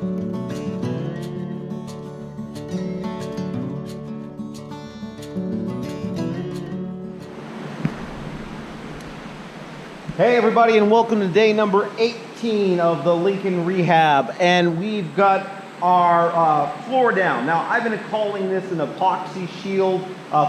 Hey everybody, and welcome to day number 18 of the Lincoln Rehab, and we've got our floor down. Now, I've been calling this an epoxy shield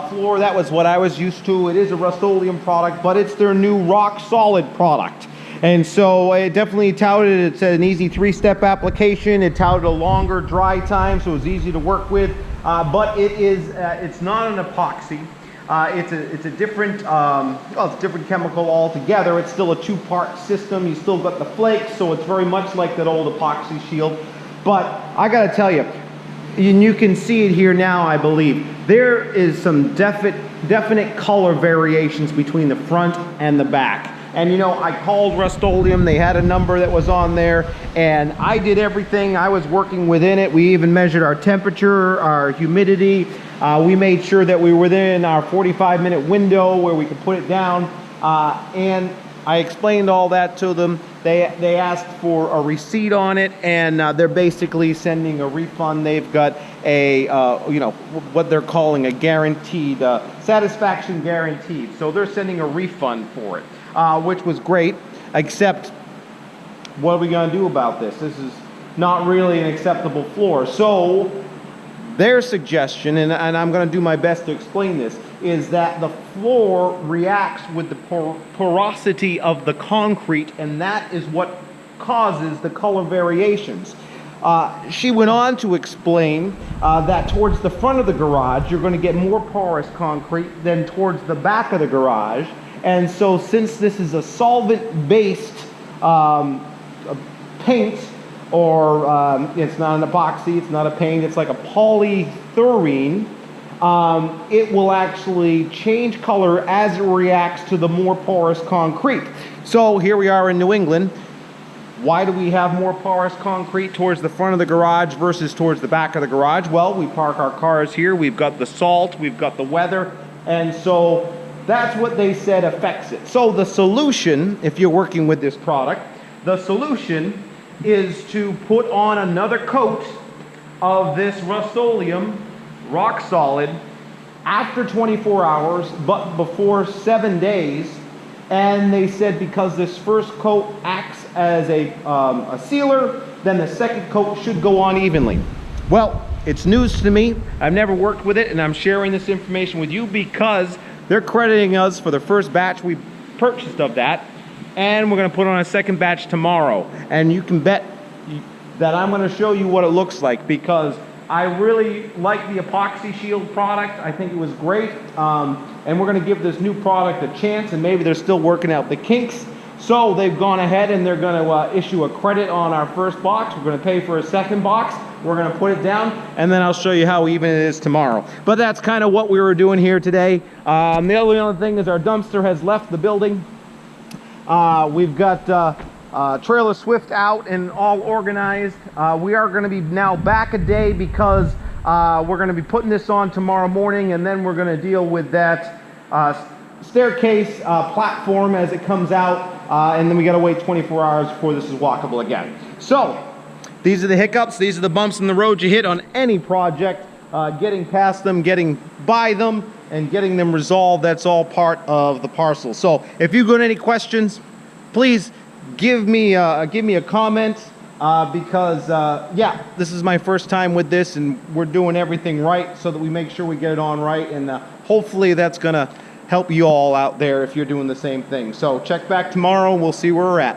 floor. That was what I was used to. It is a Rust-Oleum product, but it's their new rock solid product. And so it definitely touted it's an easy 3-step application. It touted a longer dry time, so it's easy to work with. But it's not an epoxy. It's a different it's a different chemical altogether. It's still a 2-part system. You still got the flakes, so it's very much like that old epoxy shield. But I gotta tell you, and you can see it here now, I believe, there is some definite color variations between the front and the back. And you know, I called Rust-Oleum, they had a number that was on there, and I did everything. I was working within it. We even measured our temperature, our humidity. We made sure that we were within our 45-minute window where we could put it down. And I explained all that to them. They asked for a receipt on it, and they're basically sending a refund. They've got a, you know, what they're calling a guaranteed, satisfaction guaranteed. So they're sending a refund for it. Which was great, except what are we going to do about this? This is not really an acceptable floor. So their suggestion, and I'm going to do my best to explain this, is that the floor reacts with the porosity of the concrete, and that is what causes the color variations. She went on to explain that towards the front of the garage, you're going to get more porous concrete than towards the back of the garage. And so since this is a solvent-based paint, or it's not an epoxy, it's not a paint, it's like a polyurethane, it will actually change color as it reacts to the more porous concrete. So here we are in New England. Why do we have more porous concrete towards the front of the garage versus towards the back of the garage? Well, we park our cars here, we've got the salt, we've got the weather, and so that's what they said affects it. So the solution, if you're working with this product, the solution is to put on another coat of this Rust-Oleum rock solid after 24 hours, but before 7 days. And they said because this first coat acts as a sealer, then the second coat should go on evenly. Well, it's news to me. I've never worked with it, and I'm sharing this information with you because they're crediting us for the first batch we purchased of that, and we're going to put on a second batch tomorrow. And you can bet that I'm going to show you what it looks like, because I really like the epoxy shield product. I think it was great, and we're going to give this new product a chance, and maybe they're still working out the kinks. So they've gone ahead and they're going to issue a credit on our first box. We're going to pay for a second box. We're going to put it down, and then I'll show you how even it is tomorrow. But that's kind of what we were doing here today. The only other thing is our dumpster has left the building. We've got Trailer Swift out and all organized. We are going to be now back a day because we're going to be putting this on tomorrow morning, and then we're going to deal with that staircase platform as it comes out, and then we got to wait 24 hours before this is walkable again. So these are the hiccups, these are the bumps in the road you hit on any project. Getting past them, getting by them, and getting them resolved, that's all part of the parcel. So if you've got any questions, please give me a comment, because yeah, this is my first time with this, and we're doing everything right so that we make sure we get it on right, and hopefully that's gonna help you all out there if you're doing the same thing. So check back tomorrow and we'll see where we're at.